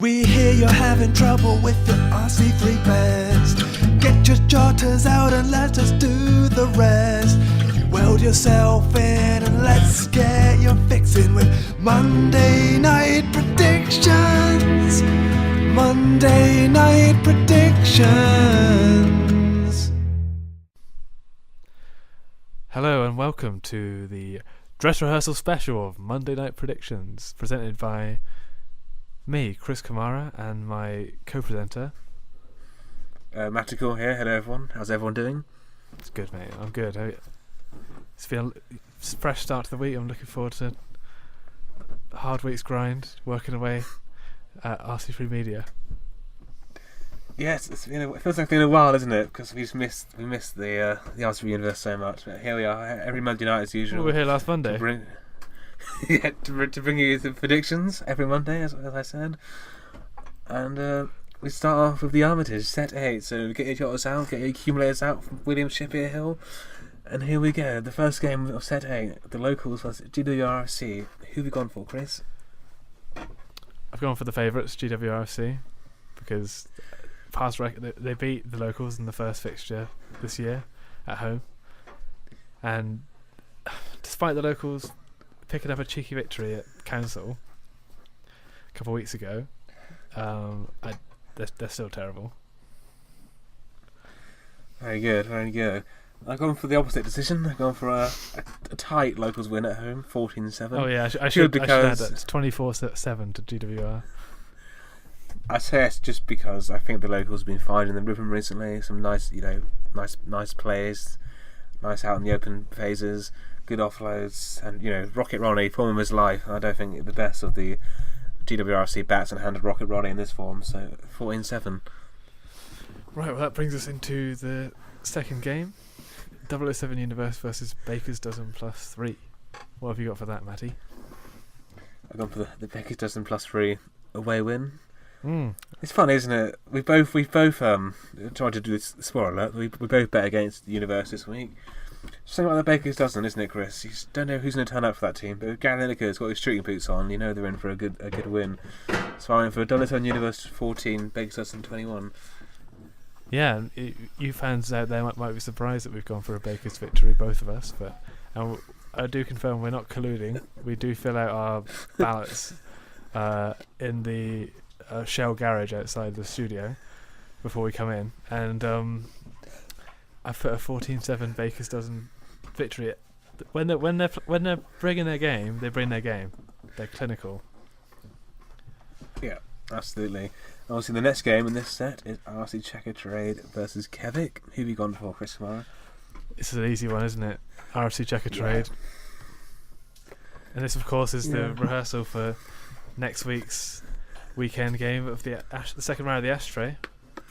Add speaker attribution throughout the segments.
Speaker 1: We hear you're having trouble with your RC3 best. Get your jotters out and let us do the rest. You weld yourself in and let's get your fixing with Monday Night Predictions. Monday Night Predictions.
Speaker 2: Hello and welcome to the dress rehearsal special of Monday Night Predictions, presented by me, Chris Kamara, and my co-presenter
Speaker 3: Matty here. Hello everyone. How's everyone doing?
Speaker 2: It's good, mate. I'm good. It's been a fresh start to the week. I'm looking forward to a hard week's grind, working away at RC3 Media.
Speaker 3: Yes, it feels like it's been a while, isn't it? Because we missed the RC3 universe so much. But here we are, every Monday night as usual.
Speaker 2: We were here last Monday.
Speaker 3: To bring you the predictions every Monday, as I said. And we start off with the Armitage, set 8. So get your jotters out, get your accumulators out from William Shippier Hill. And here we go, the first game of set 8, the locals versus GWRFC. Who have we gone for, Chris?
Speaker 2: I've gone for the favourites, GWRFC, because they beat the locals in the first fixture this year at home. And despite the locals picking up a cheeky victory at Council a couple of weeks ago, they're still terrible.
Speaker 3: Very good, very good. I've gone for the opposite decision. I've gone for a tight locals win at home, 14-7.
Speaker 2: Oh yeah, I should add that. It's 24-7 to GWR.
Speaker 3: I say it's just because I think the locals have been finding the rhythm recently. Some nice plays, nice out in the open phases, good offloads, and Rocket Ronnie, form of his life. I don't think the best of the GWRFC bats and handed Rocket Ronnie in this form. So 14-7.
Speaker 2: Right, well that brings us into the second game. 007 Universe versus Baker's Dozen plus 3. What have you got for that, Matty?
Speaker 3: I've gone for the Baker's Dozen plus 3 away win. It's fun, isn't it? We both tried to do this. Spoiler alert. We both bet against the Universe this week. Something like the Baker's Dozen, isn't it, Chris? You just don't know who's going to turn up for that team. But if Gary Lineker's got his shooting boots on, you know they're in for a good win. So I went for 007 Universe 14, Baker's Dozen 21.
Speaker 2: Yeah, you fans out there might be surprised that we've gone for a Baker's victory, both of us. But I do confirm we're not colluding. We do fill out our ballots in the shell garage outside the studio before we come in, and I put a 14-7 Baker's Dozen victory. When they're bringing their game, they bring their game. They're clinical.
Speaker 3: Yeah, absolutely. Obviously, the next game in this set is RFC Checkatrade versus KEVICC. Who have you gone for, Chris Kamara?
Speaker 2: This is an easy one, isn't it? RFC Checkatrade. Yeah. And this, of course, is the rehearsal for next week's weekend game of the second round of the Ashtray,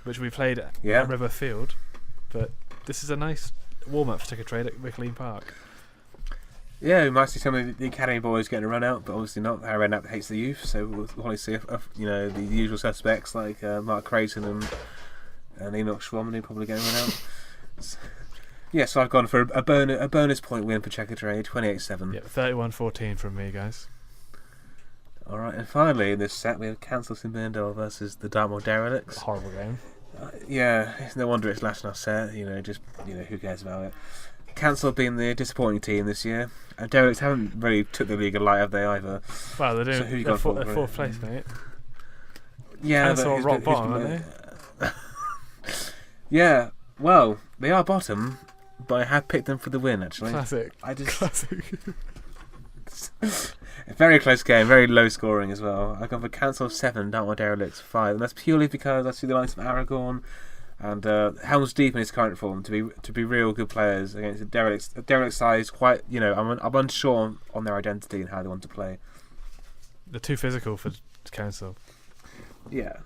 Speaker 2: which we played at River Field. But this is a nice warm-up for Checkatrade at Wickleen Park.
Speaker 3: Yeah, we might see some of the academy boys getting a run out, but obviously not. Harry Redknapp hates the youth, so we'll probably see the usual suspects like Mark Creighton and Enoch Schwammen probably getting run out. So I've gone for a bonus point win for Checkatrade, 28-7.
Speaker 2: Yeah, 31-14 from me, guys.
Speaker 3: Alright, and finally in this set we have Council Binendell versus the Dartmoor Derelicts.
Speaker 2: Horrible game.
Speaker 3: It's no wonder it's last in our set. Who cares about it? Council have been the disappointing team this year, and Derelicts haven't really took the league alight, have they, either?
Speaker 2: Well, they're doing. They're fourth place, mate.
Speaker 3: Yeah,
Speaker 2: Council are rock bottom, aren't they?
Speaker 3: Yeah, well, they are bottom, but I have picked them for the win, actually.
Speaker 2: Classic.
Speaker 3: Classic. A very close game, very low scoring as well. I've gone for Council 7, Dartmoor Derelicts 5, and that's purely because I see the likes of Aragorn and Helm's Deep in his current form to be real good players against the Derelicts. The Derelicts side is quite, I'm unsure on their identity and how they want to play.
Speaker 2: They're too physical for Council.
Speaker 3: Yeah.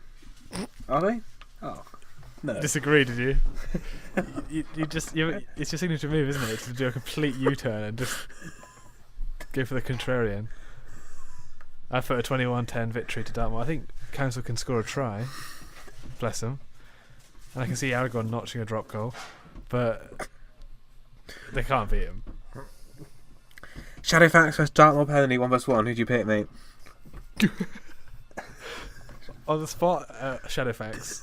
Speaker 3: Are they? Oh. No.
Speaker 2: Disagree, did you? It's your signature move, isn't it? To do a complete U-turn and just go for the contrarian. I put a 21-10 victory to Dartmoor. I think Council can score a try. Bless them. And I can see Aragorn notching a drop goal. But they can't beat him.
Speaker 3: Shadowfax vs Dartmoor Pony 1vs1. Who do you pick, mate?
Speaker 2: On the spot, Shadowfax.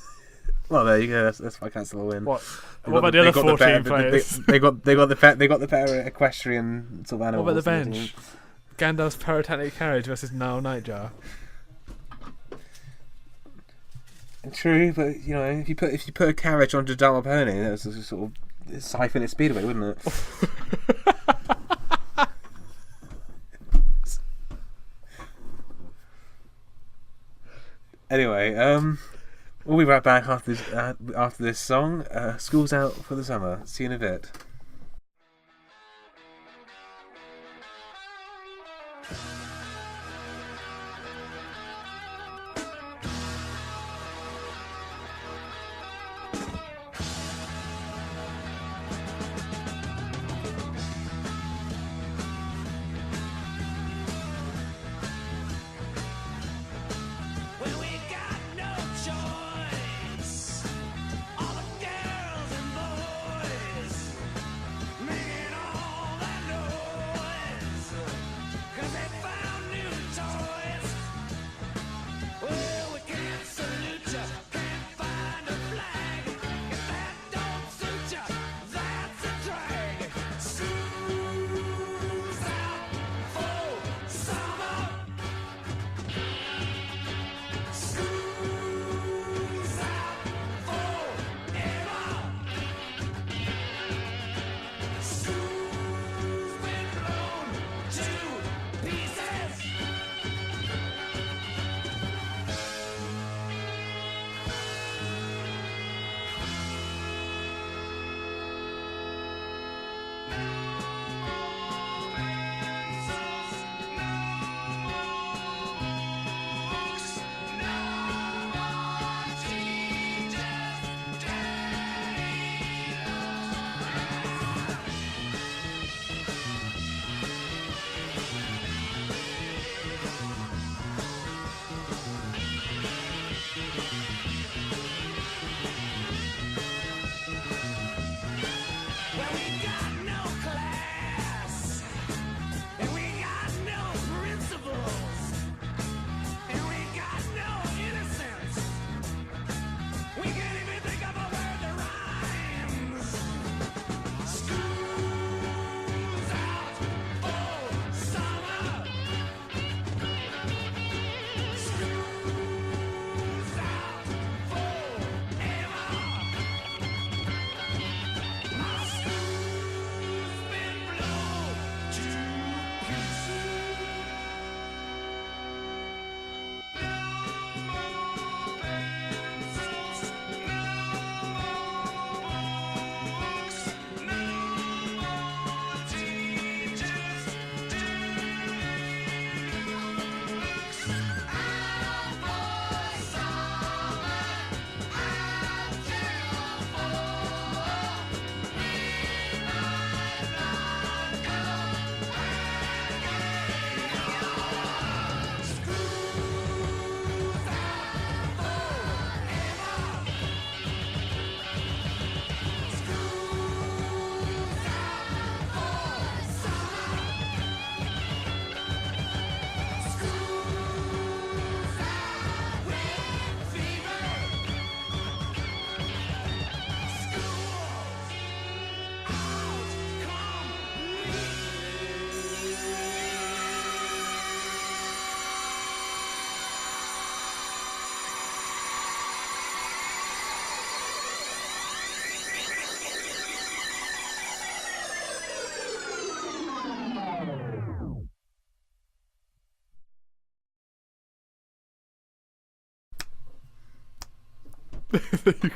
Speaker 3: Well, there you go. That's why Cancel will win.
Speaker 2: What?
Speaker 3: They
Speaker 2: What
Speaker 3: got
Speaker 2: about the
Speaker 3: they
Speaker 2: other
Speaker 3: got
Speaker 2: 14
Speaker 3: the
Speaker 2: players?
Speaker 3: They got the better equestrian sort of animals.
Speaker 2: What about the
Speaker 3: on team.
Speaker 2: bench? Gandalf's pyrotechnic carriage versus Nile Nightjar.
Speaker 3: True, but you know, if you put a carriage onto a Dartmoor pony, that was a sort of siphon its speed away, wouldn't it? Anyway, we'll be right back after this song. School's out for the summer. See you in a bit.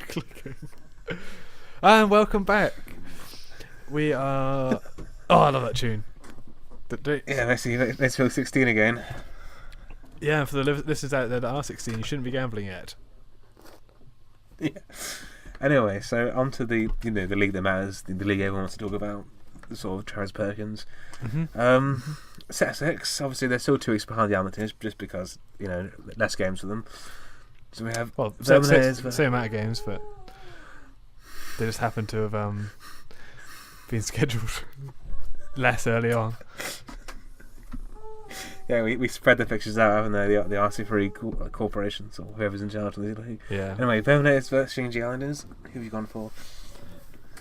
Speaker 2: Clicking. And welcome back. We are. Oh, I love that tune.
Speaker 3: Yeah, let's feel 16 again.
Speaker 2: Yeah, for the listeners out there that are 16, you shouldn't be gambling yet.
Speaker 3: Yeah. Anyway, so on to the league that matters, the league everyone wants to talk about, the sort of Travis Perkins.
Speaker 2: Mm-hmm.
Speaker 3: Sussex, obviously they're still 2 weeks behind the Amateurs just because less games for them. So we have
Speaker 2: Verminators, same amount of games, but they just happen to have been scheduled less early on.
Speaker 3: Yeah, we spread the fixtures out, haven't they? The RC3 corporations, or whoever's in charge of the league.
Speaker 2: Yeah.
Speaker 3: Anyway, Verminators versus Shingjea Islanders. Who have you gone for?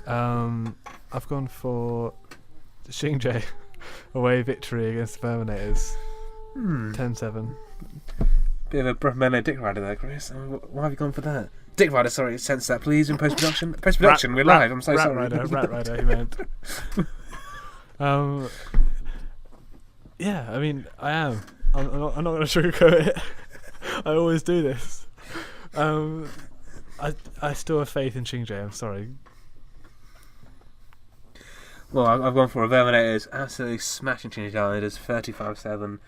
Speaker 2: I've gone for Shingjea away victory against the Verminators. 10-7.
Speaker 3: Bit of a Brahmeno Dick Rider there, Chris. Why have you gone for that? Dick Rider, sorry, sense that please in post-production. Post-production, we're live, I'm so
Speaker 2: Rat
Speaker 3: sorry.
Speaker 2: Rider, he meant. Yeah, I mean, I am. I'm not going to sugarcoat it. I always do this. I still have faith in Shingjea, I'm sorry.
Speaker 3: Well, I've gone for a Verminators absolutely smashing Shingjea Islanders, 35-7.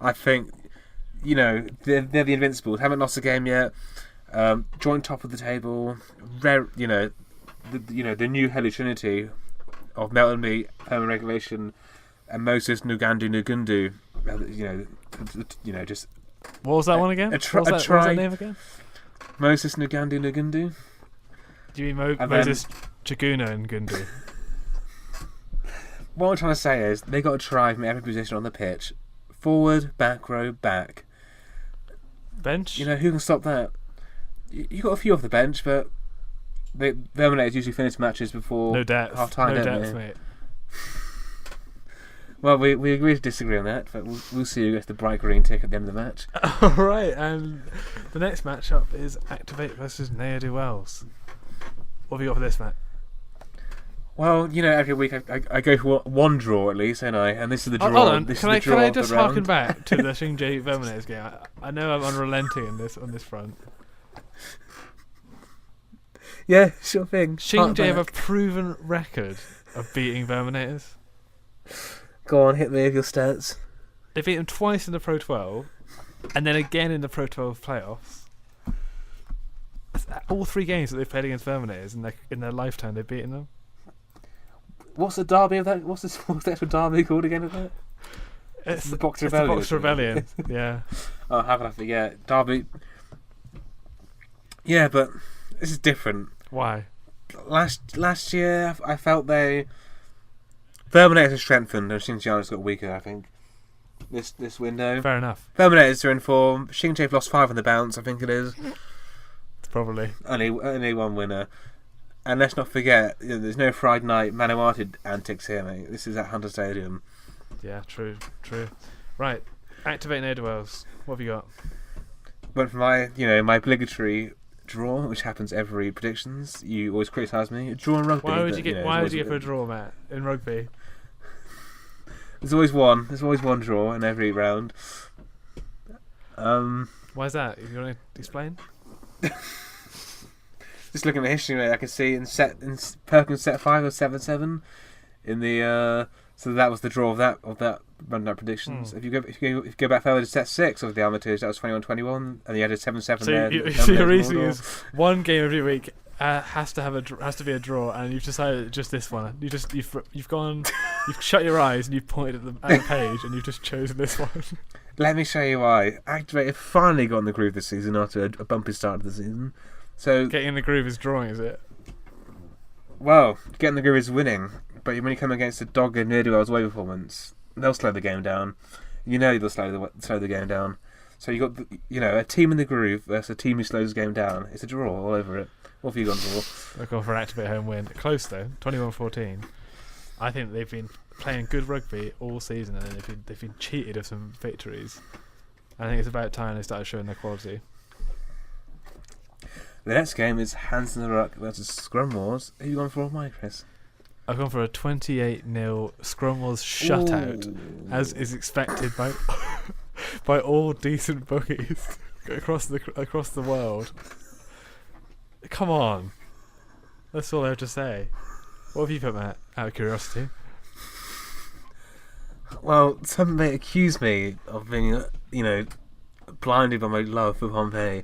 Speaker 3: I think, they're the Invincibles. Haven't lost a game yet. Joint top of the table. The new Holy Trinity of Melt and Meat, Permanent Regulation, and Moses Nugandu. Just.
Speaker 2: What was that one again? What was that name again?
Speaker 3: Moses Nugandu.
Speaker 2: Do you mean Moses Chaguna and Gundu?
Speaker 3: What I'm trying to say is they got to try from every position on the pitch. Forward, back row, back.
Speaker 2: Bench?
Speaker 3: Who can stop that? You got a few off the bench, but the Verminators usually finish matches before half time.
Speaker 2: No depth, mate.
Speaker 3: Well, we agree to disagree on that, but we'll see who gets the bright green tick at the end of the match.
Speaker 2: Alright, and the next matchup is Activate versus Ne'er-do-Wells. What have you got for this, Matt?
Speaker 3: Well, every week I go for one draw at least, don't I? And this is the draw.
Speaker 2: Hold on,
Speaker 3: can
Speaker 2: I just harken back to the Shingjea Verminators game? I know I'm unrelenting on this front.
Speaker 3: Yeah, sure thing.
Speaker 2: Shingjea have a proven record of beating Verminators.
Speaker 3: Go on, hit me with your stats.
Speaker 2: They beat them twice in the Pro 12, and then again in the Pro 12 playoffs. All 3 games that they've played against Verminators in their lifetime, they've beaten them.
Speaker 3: What's the derby of that? What's the actual derby called again of that?
Speaker 2: It's
Speaker 3: the Box Rebellion.
Speaker 2: The Box Rebellion, yeah.
Speaker 3: Oh, how can I forget? Derby. Yeah, but this is different.
Speaker 2: Why?
Speaker 3: Last year, I felt Verminators are strengthened and Xinjiang's got weaker, I think. This window.
Speaker 2: Fair enough.
Speaker 3: Verminators are in form. Xinjiang have lost 5 on the bounce, I think it is.
Speaker 2: It's probably.
Speaker 3: Only one winner. And let's not forget, there's no Friday night Manawatu antics here, mate. This is at Hunter Stadium.
Speaker 2: Yeah, true. Right, Activate Ne'er-do-Wells. What have you got?
Speaker 3: Went for my obligatory draw, which happens every predictions. You always criticise me. Draw in rugby.
Speaker 2: Why would you get for a draw, Matt, in rugby?
Speaker 3: There's always one. There's always one draw in every round.
Speaker 2: Why is that? You want to explain?
Speaker 3: Just looking at history, mate, I can see in Perkins set 5 or 7-7 in the so that was the draw of that rundown predictions. If you go back further to set 6 of the Amateurs, that was 21-21, and you had a 7-7 there.
Speaker 2: So your reasoning is one game every week has to be a draw, and you've decided just this one. You've shut your eyes and you've pointed at the page, and you've just chosen this one.
Speaker 3: Let me show you why. Activate finally got in the groove this season after a bumpy start of the season. So
Speaker 2: getting in the groove is drawing, is it?
Speaker 3: Well, getting the groove is winning, but when you come against a dogged Ne'er-do-Wells away performance, they'll slow the game down. They'll slow the game down. So you got a team in the groove versus a team who slows the game down. It's a draw all over it. What have you gone for?
Speaker 2: I've gone for an Activate home win. Close though, 21-14. I think they've been playing good rugby all season, and they've been cheated of some victories. I think it's about time they started showing their quality.
Speaker 3: The next game is Hansen and Ruck versus Scrum Wars. Who have you gone for, Mike, Chris?
Speaker 2: I've gone for a 28-0 Scrum Wars shutout, as is expected by all decent bookies across the world. Come on, that's all I have to say. What have you put, Matt? Out of curiosity.
Speaker 3: Well, some may accuse me of being, blinded by my love for Pompey.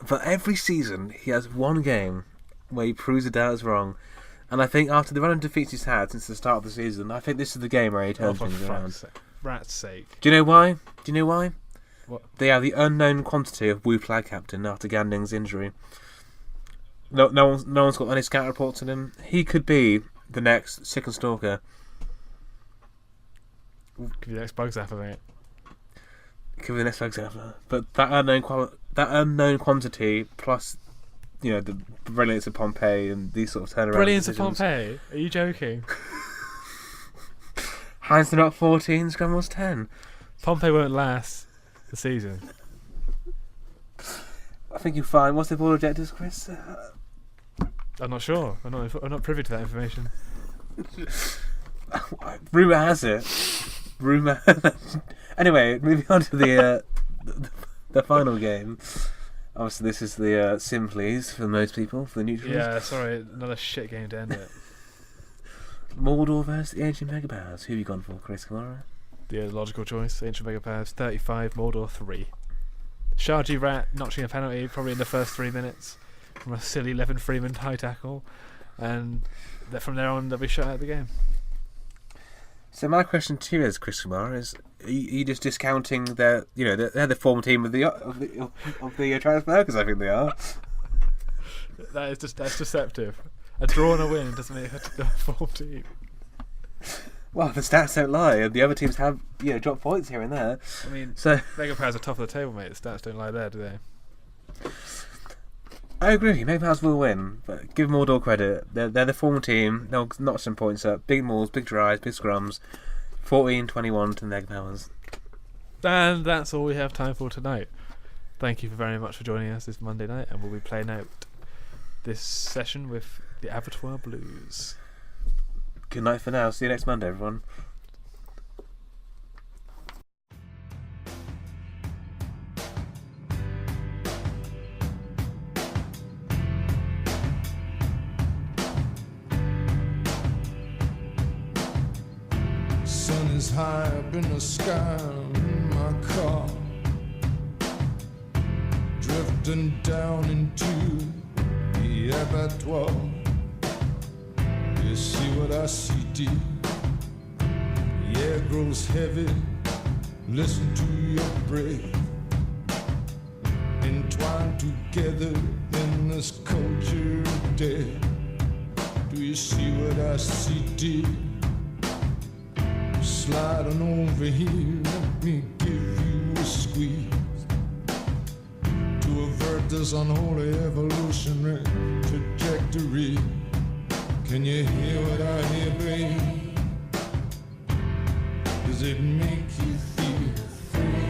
Speaker 3: But every season, he has one game where he proves the doubters wrong. And I think after the run of defeats he's had since the start of the season, I think this is the game where he turns things around.
Speaker 2: Rat's sake.
Speaker 3: Do you know why?
Speaker 2: What?
Speaker 3: They have the unknown quantity of Wu flag captain after Ganding's injury. No one's got any scout reports on him. He could be the next Sick and Stalker.
Speaker 2: Could be the next Bug Zapper, mate.
Speaker 3: Could be the next example. But that unknown quantity plus, the brilliance of Pompeii and these sort of turnaround
Speaker 2: Brilliance
Speaker 3: decisions.
Speaker 2: of Pompeii? Are you joking?
Speaker 3: Hands up 14, Scrum was 10.
Speaker 2: Pompeii won't last the season.
Speaker 3: I think you'll find. What's the ball objectives, Chris?
Speaker 2: I'm not sure. I'm not privy to that information.
Speaker 3: Rumour has it. Anyway, moving on to the final game. Obviously, this is the Simplies for most people, for the neutrals.
Speaker 2: Yeah, sorry, another shit game to end it.
Speaker 3: Mauldor versus the Ancient Megapowers. Who have you gone for, Chris Kamara?
Speaker 2: The logical choice. Ancient Megapowers 35, Mauldor 3. Shingjea Rat notching a penalty probably in the first 3 minutes from a silly Levin Freeman high tackle, and from there on they'll be shut out of the game.
Speaker 3: So my question to you is, Chris Kamara, is: are you just discounting they're the form team of the transfer? Because I think they are.
Speaker 2: That's deceptive. A draw and a win doesn't make it a full team.
Speaker 3: Well, the stats don't lie, and the other teams have dropped points here and there.
Speaker 2: I mean,
Speaker 3: so
Speaker 2: Megapowers are top of the table, mate. The stats don't lie there, do they?
Speaker 3: I agree. Megapowers will win, but give Mauldor credit. They're the form team. They'll notch some points up. Big mauls, big drives, big scrums. 14-21 to the Megapowers.
Speaker 2: And that's all we have time for tonight. Thank you very much for joining us this Monday night, and we'll be playing out this session with the Abattoir Blues.
Speaker 3: Good night for now. See you next Monday, everyone.
Speaker 1: Sun is high up in the sky in my car, drifting down into the abattoir. You see what I see, dear? The air grows heavy. Listen to your breath, entwined together in this culture of death. Do you see what I see, dear? Slide on over here, let me give you a squeeze to avert this unholy evolutionary trajectory. Can you hear what I hear, babe? Does it make you feel free?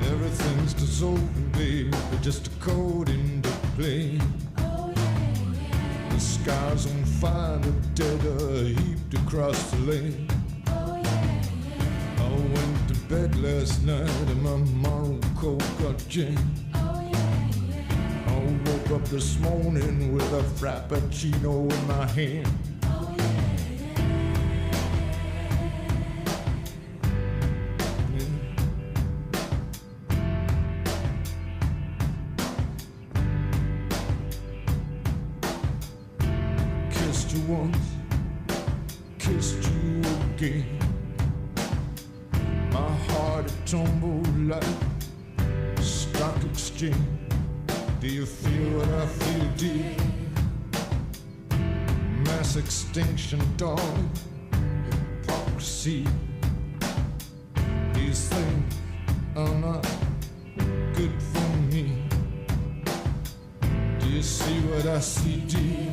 Speaker 1: Everything's dissolving, babe, but just a code into play. The sky's on fire, the dead are heaped across the lane. I went to bed last night and my moral code got jammed. I woke up this morning with a frappuccino in my hand. Kissed you once, kissed you again. My heart had tumbled like a stock exchange. Do you feel what I feel, dear? Mass extinction, darling, hypocrisy. These things are not good for me. Do you see what I see, dear?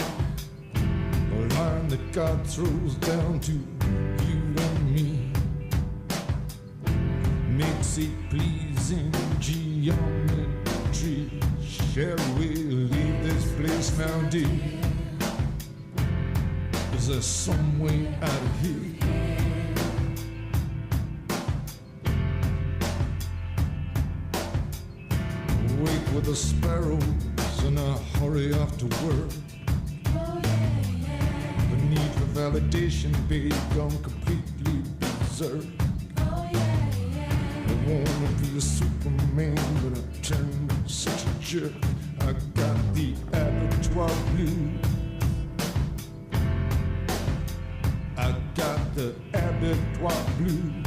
Speaker 1: A line that God throws down to you and me. Makes it pleasing geometry. Shall we leave this place now, dear? Is there some way out of here? Wake with the sparrows and I hurry off to work. The need for validation, babe, gone completely berserk. I wanna be a Superman, but I turned such a jerk. I got the abattoir blues. I got the abattoir blues.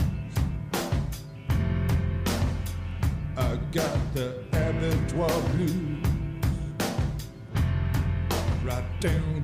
Speaker 1: I got the abattoir blues. Right down